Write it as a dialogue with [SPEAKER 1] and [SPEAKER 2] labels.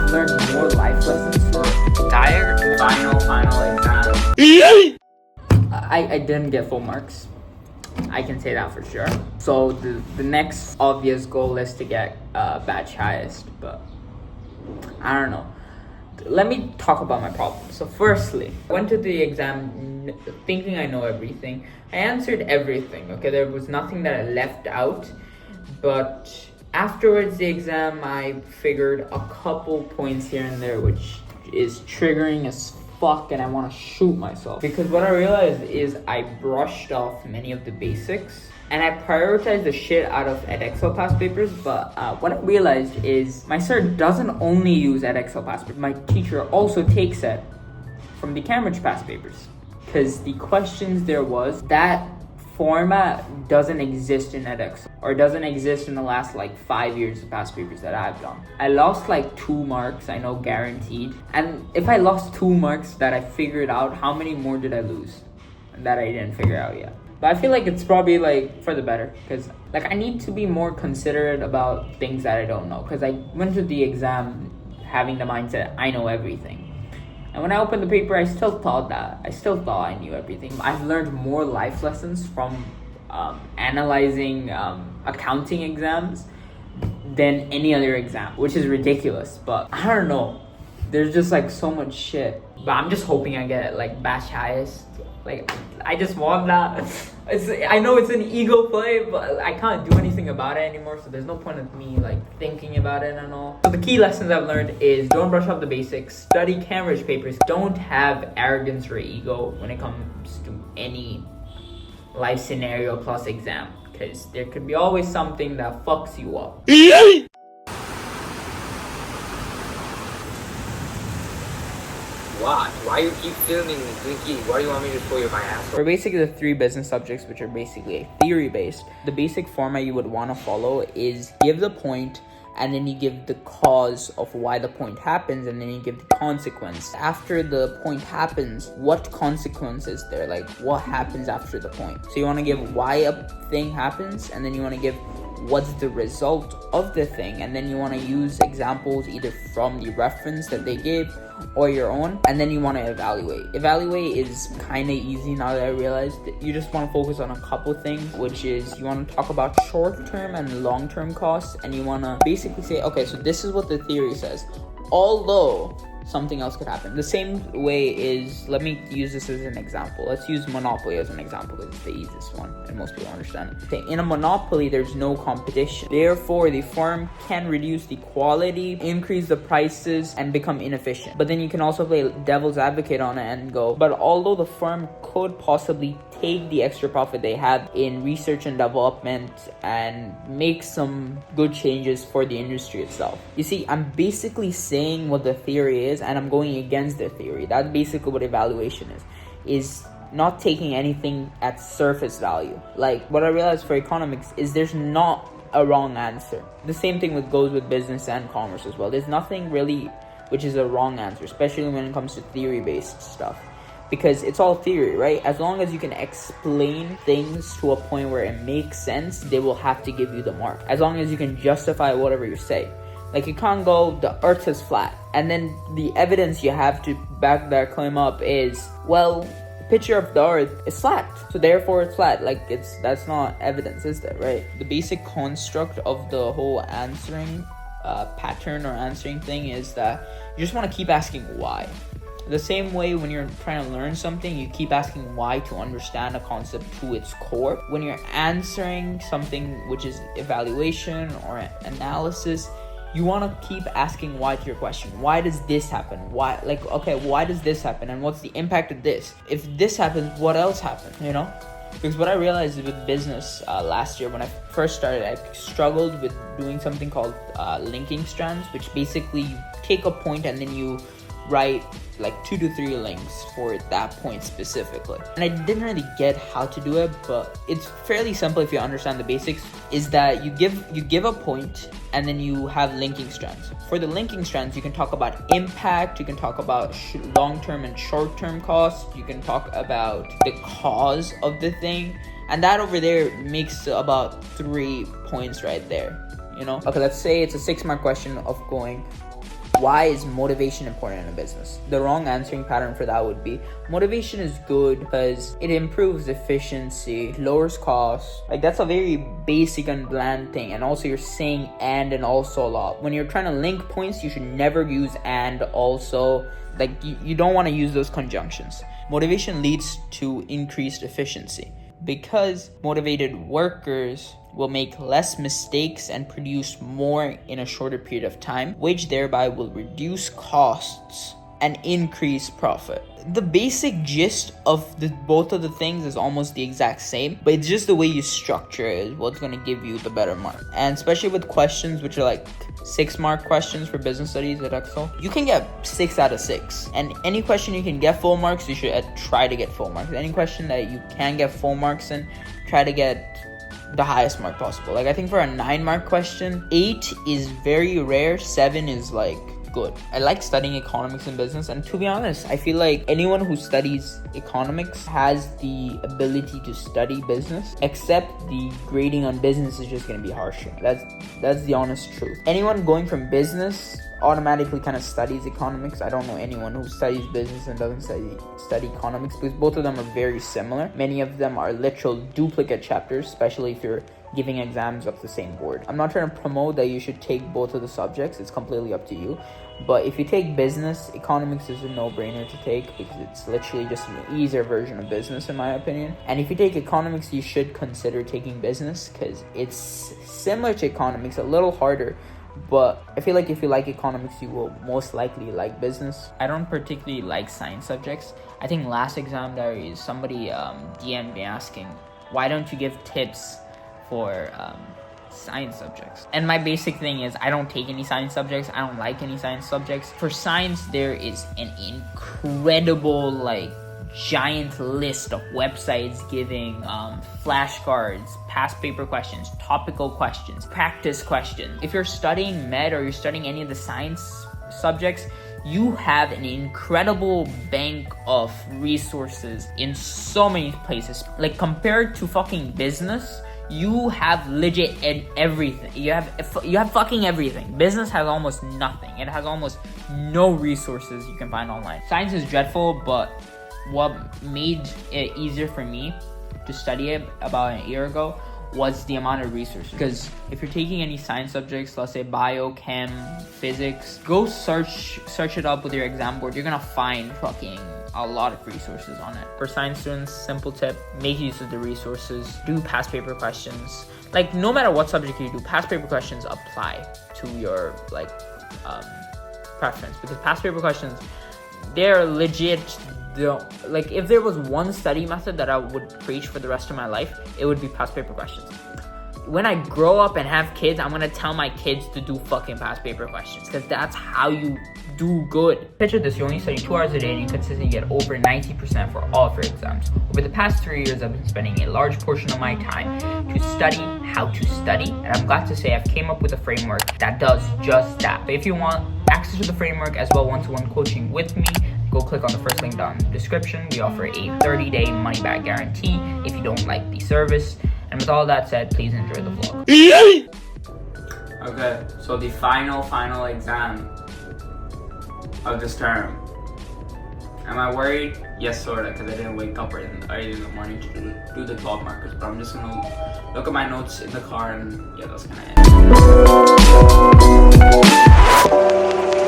[SPEAKER 1] I've learned more life lessons from
[SPEAKER 2] Tired? Final exam.
[SPEAKER 1] I didn't get full marks. I can say that for sure. So the next obvious goal is to get batch highest, but I don't know. Let me talk about my problem. So firstly, I went to the exam thinking I know everything. I answered everything, okay? There was nothing that I left out. But afterwards the exam, I figured a couple points here and there, which is triggering as fuck, and I want to shoot myself. Because what I realized is I brushed off many of the basics, and I prioritized the shit out of Edexcel past papers. But what I realized is my sir doesn't only use Edexcel past papers. My teacher also takes it from the Cambridge past papers, because the questions there was that format doesn't exist in Edexcel, or doesn't exist in the last like 5 years of past papers that I've done. I lost like 2 marks, I know, guaranteed. And if I lost 2 marks that I figured out, how many more did I lose that I didn't figure out yet? But I feel like it's probably like for the better, because like I need to be more considerate about things that I don't know, because I went to the exam having the mindset I know everything. And when I opened the paper, I still thought I knew everything. I've learned more life lessons from analyzing accounting exams than any other exam, which is ridiculous. But I don't know. There's just like so much shit. But I'm just hoping I get like batch highest. Like, I just want that. I know it's an ego play, but I can't do anything about it anymore, so there's no point of me like thinking about it and all. So the key lessons I've learned is don't brush off the basics, study Cambridge papers, don't have arrogance or ego when it comes to any life scenario plus exam, because there could be always something that fucks you up.
[SPEAKER 2] Why you keep filming me, Twinkie? Why do you want me to show you my ass?
[SPEAKER 1] For basically the 3 business subjects, which are basically theory based, the basic format you would want to follow is give the point, and then you give the cause of why the point happens, and then you give the consequence. After the point happens, what consequence is there? Like, what happens after the point? So you want to give why a thing happens, and then you want to give what's the result of the thing, and then you want to use examples either from the reference that they gave or your own, and then you want to evaluate is kind of easy now that I realized. You just want to focus on a couple things, which is you want to talk about short-term and long-term costs, and you want to basically say, okay, so this is what the theory says, although something else could happen. The same way is, let me use this as an example. Let's use Monopoly as an example because it's the easiest one and most people understand it. Okay, in a Monopoly, there's no competition. Therefore, the firm can reduce the quality, increase the prices, and become inefficient. But then you can also play devil's advocate on it and go, but although the firm could possibly take the extra profit they have in research and development and make some good changes for the industry itself. You see, I'm basically saying what the theory is, and I'm going against the theory. That's basically what evaluation is not taking anything at surface value. Like, what I realized for economics is there's not a wrong answer. The same thing goes with business and commerce as well. There's nothing really which is a wrong answer, especially when it comes to theory-based stuff, because it's all theory, right? As long as you can explain things to a point where it makes sense, they will have to give you the mark. As long as you can justify whatever you say. Like, you can't go, the earth is flat, and then the evidence you have to back that claim up is, well, the picture of the earth is flat, so therefore it's flat. Like, that's not evidence, is that, right? The basic construct of the whole answering pattern or answering thing is that you just want to keep asking why. The same way when you're trying to learn something, you keep asking why to understand a concept to its core. When you're answering something which is evaluation or analysis, you want to keep asking why to your question. Why does this happen? Why, like, okay, why does this happen? And what's the impact of this? If this happens, what else happened, you know? Because what I realized with business last year when I first started, I struggled with doing something called linking strands, which basically you take a point and then you write like 2 to 3 links for that point specifically. And I didn't really get how to do it, but it's fairly simple if you understand the basics. Is that you give a point and then you have linking strands. For the linking strands, you can talk about impact, you can talk about long-term and short-term costs, you can talk about the cause of the thing, and that over there makes about 3 points right there, you know? Okay, let's say it's a 6-mark question of going, Why is motivation important in a business? The wrong answering pattern for that would be motivation is good because it improves efficiency, lowers costs. Like, that's a very basic and bland thing. And also, you're saying and also a lot. When you're trying to link points, you should never use and also. Like, you don't want to use those conjunctions. Motivation leads to increased efficiency because motivated workers will make less mistakes and produce more in a shorter period of time, which thereby will reduce costs and increase profit. The basic gist of both of the things is almost the exact same, but it's just the way you structure it is what's going to give you the better mark. And especially with questions which are like 6-mark questions for business studies at Excel, you can get 6 out of 6. And any question you can get full marks, you should try to get full marks. Any question that you can get full marks in, try to get the highest mark possible. Like, I think for a 9-mark question, 8 is very rare, 7 is like good. I like studying economics and business, and to be honest, I feel like anyone who studies economics has the ability to study business, except the grading on business is just going to be harsher. That's the honest truth. Anyone going from business automatically kind of studies economics. I don't know anyone who studies business and doesn't study economics, because both of them are very similar. Many of them are literal duplicate chapters, especially if you're giving exams of the same board. I'm not trying to promote that you should take both of the subjects. It's completely up to you. But if you take business, economics is a no-brainer to take because it's literally just an easier version of business in my opinion. And if you take economics, you should consider taking business because it's similar to economics, a little harder. But I feel like if you like economics, you will most likely like business. I don't particularly like science subjects. I think last exam diaries, somebody DM'd me asking, why don't you give tips for science subjects? And my basic thing is, I don't take any science subjects. I don't like any science subjects. For science, there is an incredible, like, giant list of websites giving flashcards, past paper questions, topical questions, practice questions. If you're studying med or you're studying any of the science subjects, you have an incredible bank of resources in so many places. Like, compared to fucking business, you have legit everything. You have fucking everything. Business has almost nothing. It has almost no resources you can find online. Science is dreadful, but what made it easier for me to study it about a year ago was the amount of resources. Because if you're taking any science subjects, let's say bio, chem, physics, go search it up with your exam board. You're gonna find fucking a lot of resources on it. For science students, simple tip, make use of the resources. Do past paper questions. Like, no matter what subject you do, past paper questions apply to your preference, because past paper questions, they're legit. Like, if there was one study method that I would preach for the rest of my life, it would be past paper questions. When I grow up and have kids, I'm gonna tell my kids to do fucking past paper questions, because that's how you do good. Picture this, you only study 2 hours a day and you consistently get over 90% for all of your exams. Over the past 3 years, I've been spending a large portion of my time to study how to study, and I'm glad to say I've came up with a framework that does just that. But if you want access to the framework as well, one-to-one coaching with me, go click on the first link down in the description. We offer a 30-day money-back guarantee if you don't like the service. And with all that said, please enjoy the vlog. Okay, so the final exam of this term. Am I worried? Yes, sorta, because I didn't wake up early in the morning to do the 12 markers. But I'm just gonna look at my notes in the car, and yeah, that's gonna end.